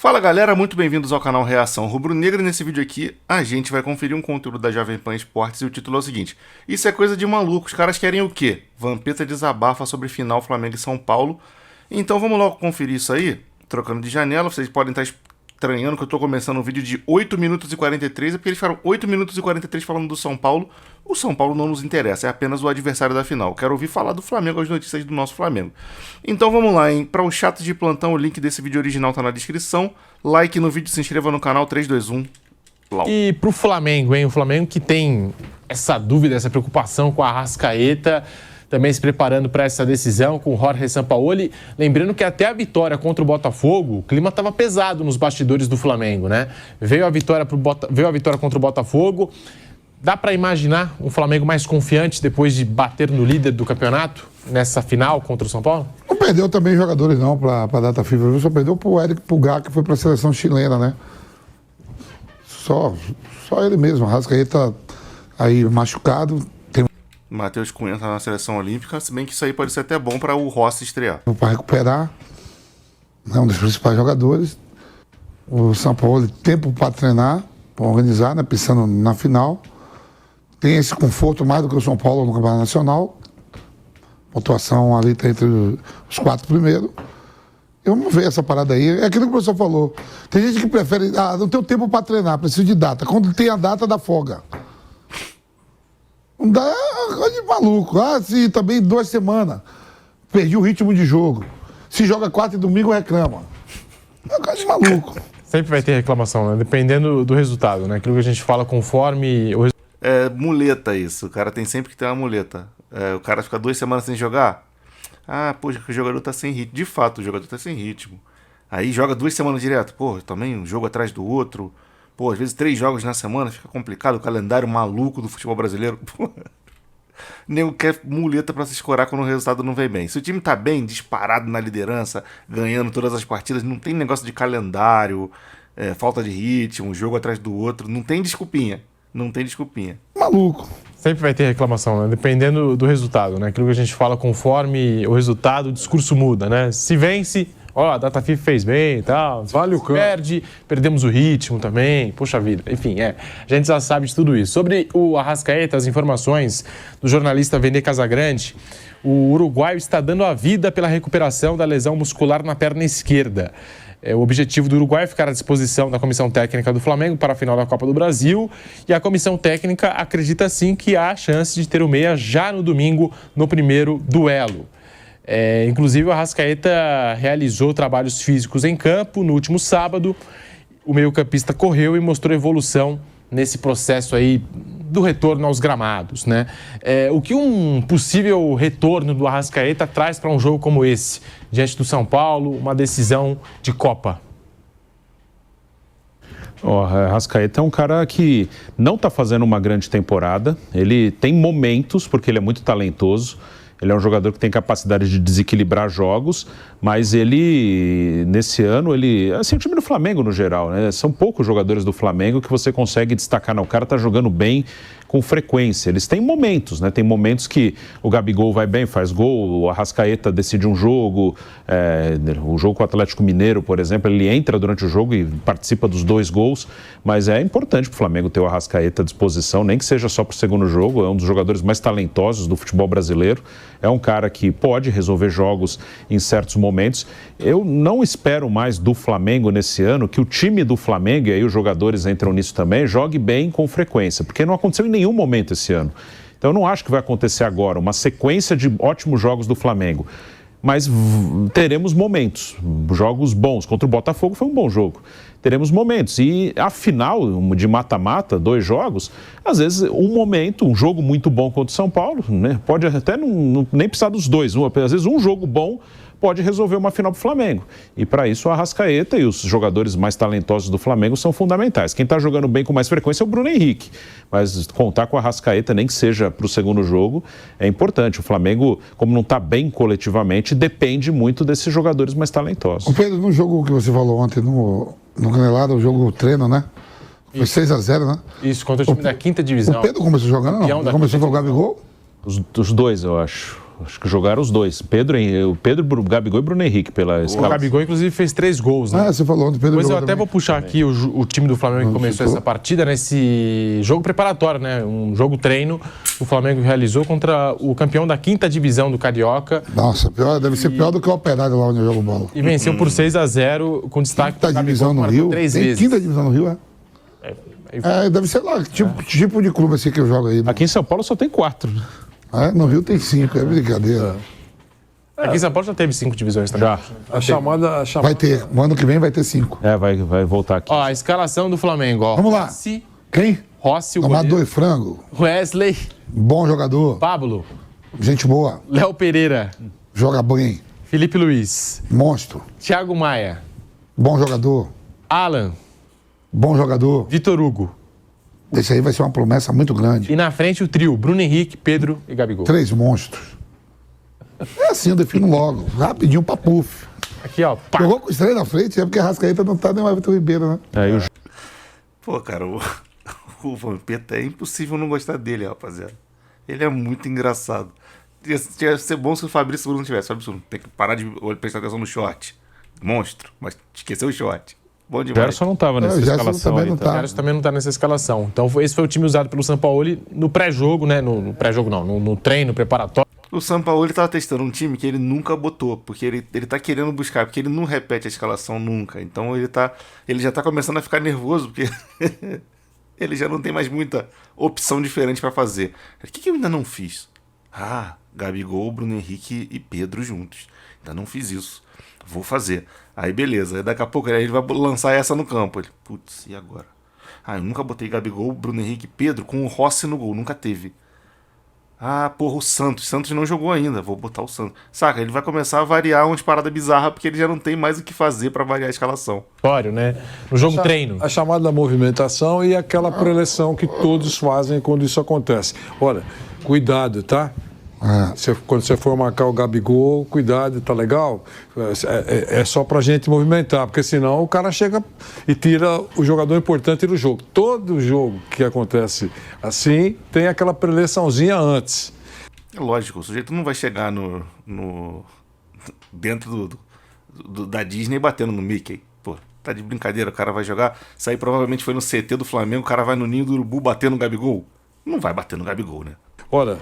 Fala galera, muito bem-vindos ao canal Reação Rubro-Negra. Nesse vídeo aqui a gente vai conferir um conteúdo da Jovem Pan Esportes e o título é o seguinte: isso é coisa de maluco, os caras querem o quê? Vampeta desabafa sobre final Flamengo e São Paulo. Então vamos logo conferir isso aí, trocando de janela. Vocês podem estar estranhando que eu tô começando um vídeo de 8 minutos e 43, é porque eles ficaram 8 minutos e 43 falando do São Paulo. O São Paulo não nos interessa, é apenas o adversário da final. Quero ouvir falar do Flamengo, as notícias do nosso Flamengo. Então vamos lá, hein? Para os chatos de plantão, o link desse vídeo original tá na descrição. Like no vídeo, se inscreva no canal, 3, 2, 1. Lau. E pro Flamengo, hein? O Flamengo que tem essa dúvida, essa preocupação com a Arrascaeta, também se preparando para essa decisão com o Jorge Sampaoli. Lembrando que até a vitória contra o Botafogo, o clima estava pesado nos bastidores do Flamengo, né? Veio a vitória contra o Botafogo. Dá para imaginar um Flamengo mais confiante depois de bater no líder do campeonato nessa final contra o São Paulo? Não perdeu também jogadores não para a data FIFA, só perdeu pro Eric Pulgar, que foi para a seleção chilena, né? Só ele mesmo, Arrascaeta aí machucado. Matheus Cunha tá na seleção olímpica, se bem que isso aí pode ser até bom para o Rossi estrear. Para recuperar, é um dos principais jogadores. O São Paulo tem tempo para treinar, para organizar, né? Pensando na final. Tem esse conforto mais do que o São Paulo no Campeonato Nacional. A pontuação ali está entre os 4 primeiros. Eu não vejo essa parada aí. É aquilo que o professor falou. Tem gente que prefere, não tenho tempo para treinar, preciso de data. Quando tem a data, dá folga. Não dá, é de maluco. Se também 2 semanas, perdi o ritmo de jogo. Se joga 4 e domingo, reclama. É coisa de maluco. Sempre vai ter reclamação, né? Dependendo do resultado, né? Aquilo que a gente fala conforme o resultado. É muleta isso, o cara tem sempre que ter uma muleta. O cara fica 2 semanas sem jogar. Poxa, que o jogador tá sem ritmo. De fato, o jogador tá sem ritmo. Aí joga 2 semanas direto. Pô, também um jogo atrás do outro. Pô, às vezes 3 jogos na semana, fica complicado. O calendário maluco do futebol brasileiro. Pô. Nem quer muleta pra se escorar quando o resultado não vem bem. Se o time tá bem, disparado na liderança, ganhando todas as partidas, não tem negócio de calendário, falta de ritmo, um jogo atrás do outro. Não tem desculpinha. Não tem desculpinha. Maluco. Sempre vai ter reclamação, né? Dependendo do resultado, né? Aquilo que a gente fala conforme o resultado, o discurso muda, né? Se vence, a data FIFA fez bem e tal. Vale o campo. Perdemos o ritmo também. Poxa vida. Enfim, a gente já sabe de tudo isso. Sobre o Arrascaeta, as informações do jornalista Vene Casagrande, o uruguaio está dando a vida pela recuperação da lesão muscular na perna esquerda. O objetivo do Uruguai é ficar à disposição da Comissão Técnica do Flamengo para a final da Copa do Brasil. E a Comissão Técnica acredita sim que há chance de ter o meia já no domingo, no primeiro duelo. Inclusive, o Arrascaeta realizou trabalhos físicos em campo no último sábado. O meio-campista correu e mostrou evolução nesse processo aí do retorno aos gramados, né? O que um possível retorno do Arrascaeta traz para um jogo como esse, diante do São Paulo, uma decisão de Copa? O Arrascaeta é um cara que não está fazendo uma grande temporada. Ele tem momentos, porque ele é muito talentoso. Ele é um jogador que tem capacidade de desequilibrar jogos, mas ele, nesse ano, assim, o time do Flamengo no geral, né? São poucos jogadores do Flamengo que você consegue destacar. Não, o cara tá jogando bem com frequência. Eles têm momentos, né? Tem momentos que o Gabigol vai bem, faz gol, o Arrascaeta decide um jogo, o jogo com o Atlético Mineiro, por exemplo, ele entra durante o jogo e participa dos 2 gols, mas é importante para o Flamengo ter o Arrascaeta à disposição, nem que seja só para o segundo jogo. É um dos jogadores mais talentosos do futebol brasileiro, é um cara que pode resolver jogos em certos momentos. Eu não espero mais do Flamengo nesse ano que o time do Flamengo, e aí os jogadores entram nisso também, jogue bem com frequência, porque não aconteceu em nenhum momento esse ano. Então eu não acho que vai acontecer agora uma sequência de ótimos jogos do Flamengo, mas teremos momentos, jogos bons. Contra o Botafogo foi um bom jogo. Teremos momentos. E a final de mata-mata, 2 jogos, às vezes um jogo muito bom contra o São Paulo, né? Pode até nem precisar dos 2. Às vezes um jogo bom pode resolver uma final para o Flamengo. E para isso o Arrascaeta e os jogadores mais talentosos do Flamengo são fundamentais. Quem está jogando bem com mais frequência é o Bruno Henrique. Mas contar com o Arrascaeta, nem que seja para o segundo jogo, é importante. O Flamengo, como não está bem coletivamente, depende muito desses jogadores mais talentosos. O Pedro, no jogo que você falou ontem, no Canelada, o jogo treino, né? Foi 6-0, né? Isso, contra o time da 5ª divisão. O Pedro começou jogando, não? Começou a jogar Gabigol? Os 2, eu acho. Acho que jogaram os dois. o Pedro, Gabigol e Bruno Henrique pela O escalação. Gabigol, inclusive, fez 3 gols, né? Você falou do Pedro Depois eu Gol até também. vou puxar aqui o time do Flamengo que começou essa partida, nesse jogo preparatório, né? Um jogo treino o Flamengo realizou contra o campeão da 5ª divisão do Carioca. Nossa, deve ser pior do que o Operário lá onde eu jogo bola. E venceu por 6-0, com destaque Quinta pro divisão no Gabigol, que Rio. marcou 3 Tem vezes. quinta divisão no Rio, é? Deve ser lá, tipo de clube assim que eu jogo aí. Né? Aqui em São Paulo só tem 4. No Rio tem 5, é brincadeira. Aqui em São Paulo já teve 5 divisões também. Já. A chamada... Vai ter, o ano que vem vai ter 5. Vai voltar aqui. Ó, a escalação do Flamengo, ó. Vamos lá. Quem? Quem? Rossi, o Tomador goleiro. e frango. Wesley, Bom jogador. Pablo, Gente boa. Léo Pereira, Joga bem. Felipe Luiz, Monstro. Thiago Maia, Bom jogador. Alan, Bom jogador. Vitor Hugo. Esse aí vai ser uma promessa muito grande. E na frente o trio, Bruno Henrique, Pedro e Gabigol. 3 monstros. É assim, eu defino logo. Rapidinho pra puff. Aqui, ó. Pá. Jogou com os 3 na frente, é porque a Arrascaeta não tá nem mais Vitor Ribeiro, né? Aí Pô, cara, o Vampeta é impossível não gostar dele, rapaziada. Ele é muito engraçado. Ia ser bom se o Fabrício Bruno tivesse. Fabrício Bruno, tem que parar de prestar atenção no short. Monstro, mas esqueceu o short. Bom o demais. Gerson não estava nessa o Gerson escalação também aí, não tá? O Gerson também não tá nessa escalação. Então esse foi o time usado pelo Sampaoli no pré-jogo, né? No pré-jogo não, no treino preparatório. O Sampaoli tava testando um time que ele nunca botou, porque ele tá querendo buscar, porque ele não repete a escalação nunca. Então ele já tá começando a ficar nervoso, porque ele já não tem mais muita opção diferente pra fazer. O que eu ainda não fiz? Gabigol, Bruno Henrique e Pedro juntos. Ainda não fiz isso. Vou fazer. Aí beleza, aí daqui a pouco ele vai lançar essa no campo. Ele, putz, e agora? Eu nunca botei Gabigol, Bruno Henrique e Pedro com o Rossi no gol, nunca teve. O Santos não jogou ainda, vou botar o Santos. Saca, ele vai começar a variar umas paradas bizarras, porque ele já não tem mais o que fazer pra variar a escalação. Né? No jogo treino. A chamada movimentação e aquela preleção que todos fazem quando isso acontece. Olha, cuidado, tá? Quando você for marcar o Gabigol, cuidado, tá legal? É só pra gente movimentar, porque senão o cara chega e tira o jogador importante do jogo. Todo jogo que acontece assim tem aquela preleçãozinha antes. É lógico, o sujeito não vai chegar dentro da Disney batendo no Mickey. Pô, tá de brincadeira, o cara vai jogar. Isso aí provavelmente foi no CT do Flamengo, o cara vai no Ninho do Urubu bater no Gabigol. Não vai bater no Gabigol, né? Olha,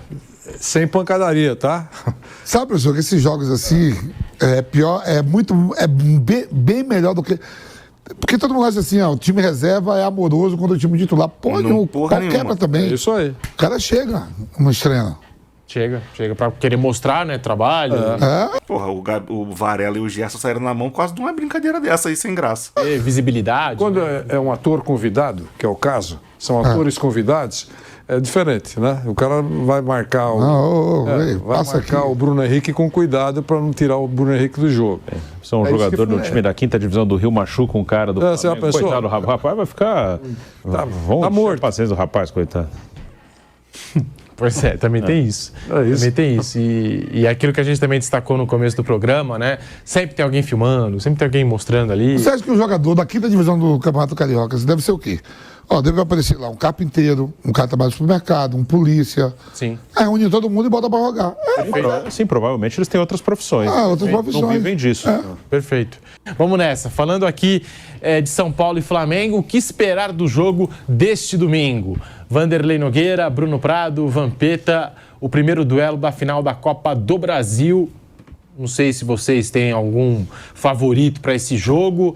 sem pancadaria, tá? Sabe, professor, que esses jogos assim bem melhor do que. Porque todo mundo acha assim, o time reserva é amoroso quando o time titular. O pau quebra também. É isso aí. O cara chega no treino. Chega pra querer mostrar, né? Trabalho. Porra, o Varela e o Gerson saíram na mão quase de uma brincadeira dessa aí, sem graça. Visibilidade. Quando é um ator convidado, que é o caso, são atores convidados, é diferente, né? O cara vai marcar o Bruno Henrique com cuidado para não tirar o Bruno Henrique do jogo. São um jogador do time da 5ª divisão do Rio, machuca um cara do Flamengo. Coitado do rapaz, vai ficar... Vamos morto. Paciência do rapaz, coitado. Pois é, também tem isso. Também tem isso. E aquilo que a gente também destacou no começo do programa, né? Sempre tem alguém filmando, sempre tem alguém mostrando ali. Você acha que o jogador da 5ª divisão do Campeonato Carioca deve ser o quê? Deve aparecer lá um carpinteiro, um cara que trabalha no supermercado, um polícia. Sim. Une todo mundo e bota pra jogar. Sim, provavelmente eles têm outras profissões. Outras profissões. Não vivem disso. Perfeito. Vamos nessa. Falando aqui de São Paulo e Flamengo, o que esperar do jogo deste domingo? Vanderlei Nogueira, Bruno Prado, Vampeta, o primeiro duelo da final da Copa do Brasil. Não sei se vocês têm algum favorito para esse jogo.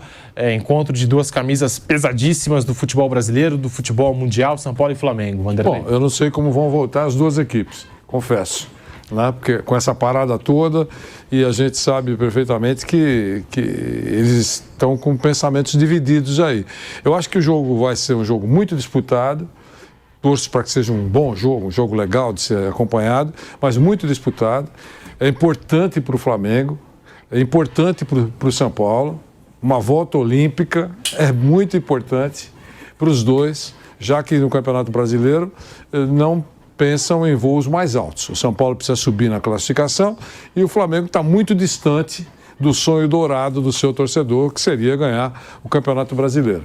Encontro de duas camisas pesadíssimas do futebol brasileiro, do futebol mundial, São Paulo e Flamengo. Vanderlei. Bom, eu não sei como vão voltar as duas equipes, confesso. Né? Porque com essa parada toda, e a gente sabe perfeitamente que eles estão com pensamentos divididos aí. Eu acho que o jogo vai ser um jogo muito disputado. Torço para que seja um bom jogo, um jogo legal de ser acompanhado, mas muito disputado. É importante para o Flamengo, é importante para o São Paulo. Uma volta olímpica é muito importante para os dois, já que no Campeonato Brasileiro não pensam em voos mais altos. O São Paulo precisa subir na classificação e o Flamengo está muito distante do sonho dourado do seu torcedor, que seria ganhar o Campeonato Brasileiro.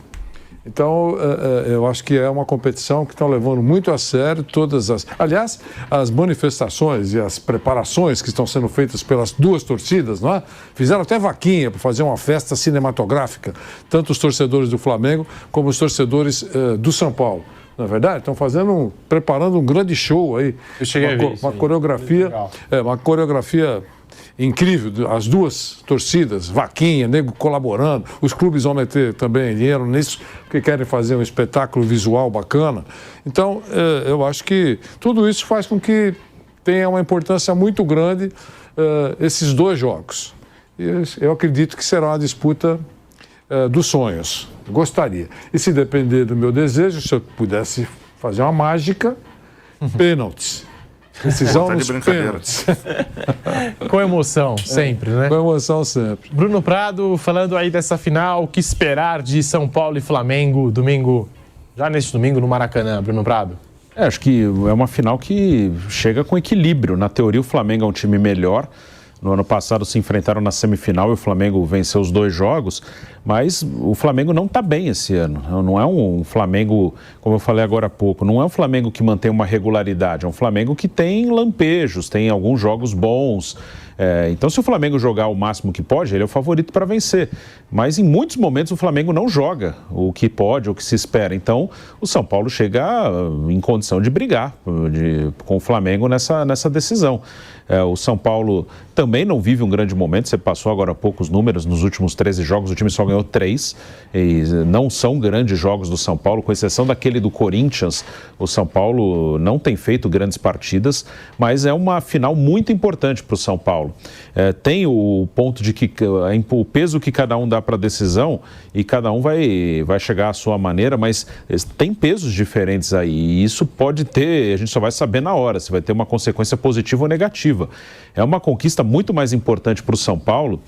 Então, eu acho que é uma competição que estão levando muito a sério todas as... Aliás, as manifestações e as preparações que estão sendo feitas pelas duas torcidas, não é? Fizeram até vaquinha para fazer uma festa cinematográfica, tanto os torcedores do Flamengo como os torcedores do São Paulo. Na verdade, estão preparando um grande show aí. Eu cheguei a ver isso uma coreografia, uma coreografia incrível, as duas torcidas, vaquinha, nego colaborando, os clubes vão meter também dinheiro nisso, porque querem fazer um espetáculo visual bacana. Então, eu acho que tudo isso faz com que tenha uma importância muito grande esses dois jogos. Eu acredito que será uma disputa dos sonhos. Gostaria. E se depender do meu desejo, se eu pudesse fazer uma mágica, pênaltis. Decisão nos pênaltis. Com emoção, sempre, né? Com emoção sempre. Bruno Prado, falando aí dessa final, o que esperar de São Paulo e Flamengo, domingo, já neste domingo no Maracanã, Bruno Prado? Acho que é uma final que chega com equilíbrio. Na teoria, o Flamengo é um time melhor. No ano passado se enfrentaram na semifinal e o Flamengo venceu os 2 jogos, mas o Flamengo não está bem esse ano. Não é um Flamengo, como eu falei agora há pouco, não é um Flamengo que mantém uma regularidade, é um Flamengo que tem lampejos, tem alguns jogos bons. Então, se o Flamengo jogar o máximo que pode, ele é o favorito para vencer. Mas em muitos momentos o Flamengo não joga o que pode, o que se espera. Então, o São Paulo chega em condição de brigar com o Flamengo nessa decisão. O São Paulo também não vive um grande momento. Você passou agora há pouco os números. Nos últimos 13 jogos, o time só ganhou 3. E não são grandes jogos do São Paulo, com exceção daquele do Corinthians. O São Paulo não tem feito grandes partidas, mas é uma final muito importante para o São Paulo. Tem o ponto de que o peso que cada um dá para a decisão e cada um vai chegar à sua maneira, mas tem pesos diferentes aí. E isso pode ter, a gente só vai saber na hora, se vai ter uma consequência positiva ou negativa. É uma conquista muito mais importante para o São Paulo,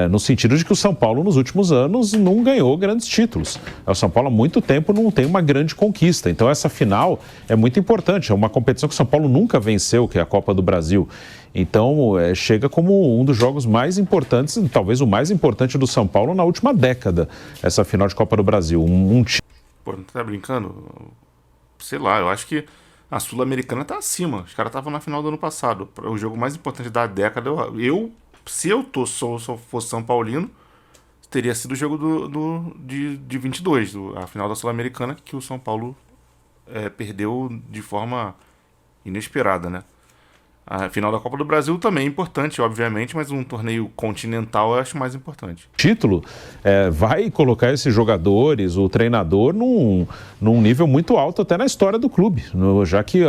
no sentido de que o São Paulo, nos últimos anos, não ganhou grandes títulos. O São Paulo, há muito tempo, não tem uma grande conquista. Então, essa final é muito importante. É uma competição que o São Paulo nunca venceu, que é a Copa do Brasil. Então, chega como um dos jogos mais importantes, talvez o mais importante do São Paulo na última década, essa final de Copa do Brasil. Pô, não tá brincando? Sei lá, eu acho que a Sul-Americana tá acima. Os caras estavam na final do ano passado. O jogo mais importante da década, se eu fosse São Paulino, teria sido o jogo de 22, a final da Sul-Americana, que o São Paulo perdeu de forma inesperada, né? A final da Copa do Brasil também é importante, obviamente, mas um torneio continental eu acho mais importante. Título vai colocar esses jogadores, o treinador, num nível muito alto até na história do clube, já que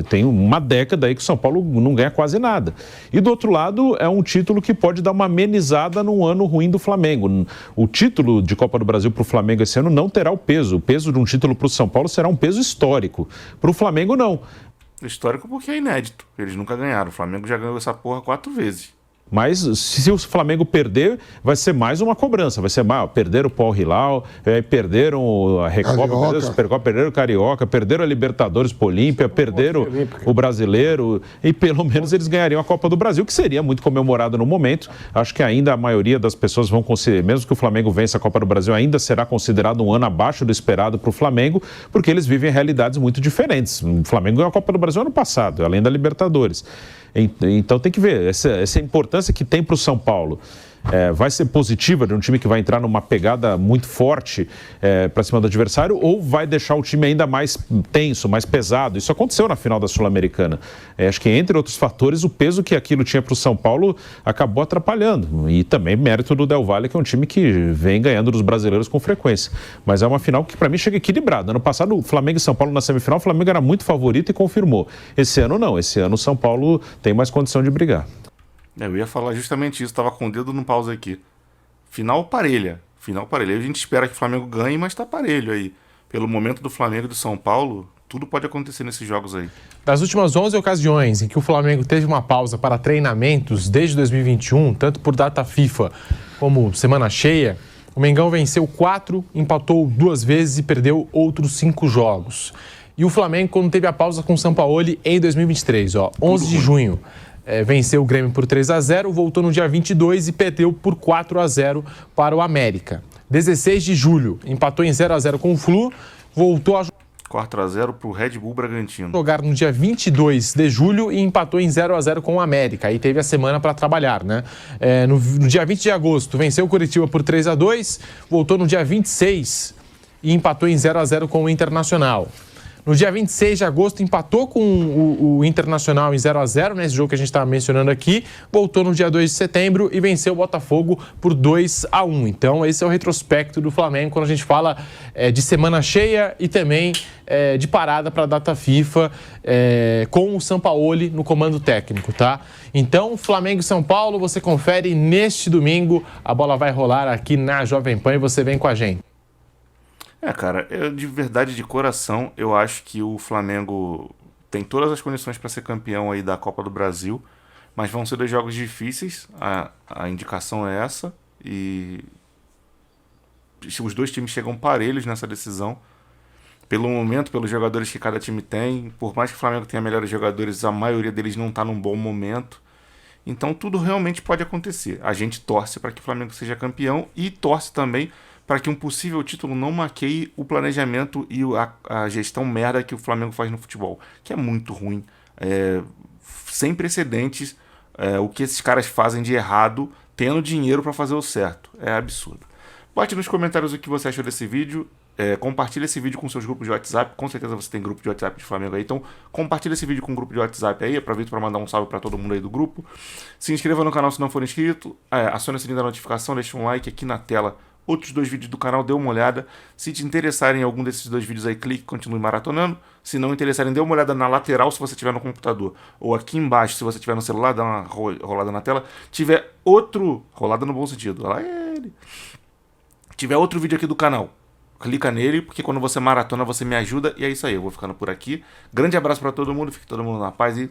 tem uma década aí que o São Paulo não ganha quase nada. E do outro lado, é um título que pode dar uma amenizada num ano ruim do Flamengo. O título de Copa do Brasil para o Flamengo esse ano não terá o peso. O peso de um título para o São Paulo será um peso histórico. Para o Flamengo, não. Histórico porque é inédito. Eles nunca ganharam. O Flamengo já ganhou essa porra 4 vezes. Mas se o Flamengo perder, vai ser mais uma cobrança. Vai ser mais, perderam o Paul Hilal, perderam a Recopa, perderam a Supercopa, perderam o Carioca, perderam a Libertadores pro Olímpia, perderam o Brasileiro e pelo menos eles ganhariam a Copa do Brasil, que seria muito comemorado no momento. Acho que ainda a maioria das pessoas vão considerar, mesmo que o Flamengo vença a Copa do Brasil, ainda será considerado um ano abaixo do esperado para o Flamengo, porque eles vivem realidades muito diferentes. O Flamengo ganhou a Copa do Brasil ano passado, além da Libertadores. Então tem que ver, essa importância que tem para o São Paulo. Vai ser positiva de um time que vai entrar numa pegada muito forte para cima do adversário, ou vai deixar o time ainda mais tenso, mais pesado? Isso aconteceu na final da Sul-Americana. Acho que, entre outros fatores, o peso que aquilo tinha para o São Paulo acabou atrapalhando. E também mérito do Del Valle, que é um time que vem ganhando dos brasileiros com frequência. Mas é uma final que, para mim, chega equilibrada. Ano passado, o Flamengo e São Paulo na semifinal, o Flamengo era muito favorito e confirmou. Esse ano, não. Esse ano, o São Paulo tem mais condição de brigar. Eu ia falar justamente isso, tava com o dedo no pause aqui. Final parelha. A gente espera que o Flamengo ganhe, mas tá parelho aí. Pelo momento do Flamengo e do São Paulo, tudo pode acontecer nesses jogos aí. Das últimas 11 ocasiões em que o Flamengo teve uma pausa para treinamentos desde 2021, tanto por data FIFA como semana cheia, o Mengão venceu 4, empatou 2 vezes e perdeu outros 5 jogos. E o Flamengo, quando teve a pausa com o Sampaoli em 2023, 11 de junho, venceu o Grêmio por 3-0, voltou no dia 22 e perdeu por 4-0 para o América. 16 de julho, empatou em 0-0 com o Flu, voltou a 4-0 pro Red Bull Bragantino. jogar no dia 22 de julho e empatou em 0-0 com o América. Aí teve a semana para trabalhar, né? No dia 20 de agosto, venceu o Curitiba por 3-2, voltou no dia 26 e empatou em 0-0 com o Internacional. No dia 26 de agosto, empatou com o Internacional em 0-0, nesse jogo que a gente está mencionando aqui. Voltou no dia 2 de setembro e venceu o Botafogo por 2-1. Então, esse é o retrospecto do Flamengo quando a gente fala de semana cheia e também de parada para a data FIFA com o Sampaoli no comando técnico, tá? Então, Flamengo e São Paulo, você confere neste domingo. A bola vai rolar aqui na Jovem Pan e você vem com a gente. Cara, eu, de verdade, de coração, eu acho que o Flamengo tem todas as condições para ser campeão aí da Copa do Brasil, mas vão ser 2 jogos difíceis, a indicação é essa, e os 2 times chegam parelhos nessa decisão, pelo momento, pelos jogadores que cada time tem, por mais que o Flamengo tenha melhores jogadores, a maioria deles não está num bom momento, então tudo realmente pode acontecer. A gente torce para que o Flamengo seja campeão e torce também para que um possível título não maqueie o planejamento e a gestão merda que o Flamengo faz no futebol, que é muito ruim, sem precedentes, o que esses caras fazem de errado, tendo dinheiro para fazer o certo, é absurdo. Bote nos comentários o que você achou desse vídeo, compartilha esse vídeo com seus grupos de WhatsApp, com certeza você tem grupo de WhatsApp de Flamengo aí, então compartilha esse vídeo com o grupo de WhatsApp aí, aproveita para mandar um salve para todo mundo aí do grupo, se inscreva no canal se não for inscrito, acione o sininho da notificação, deixa um like aqui na tela. Outros 2 vídeos do canal, dê uma olhada. Se te interessarem em algum desses 2 vídeos aí, clique e continue maratonando. Se não interessarem, dê uma olhada na lateral se você estiver no computador. Ou aqui embaixo, se você estiver no celular, dá uma rolada na tela. Tiver outro... rolada no bom sentido. Olha lá ele. Tiver outro vídeo aqui do canal, clica nele, porque quando você maratona, você me ajuda. E é isso aí, eu vou ficando por aqui. Grande abraço para todo mundo, fique todo mundo na paz e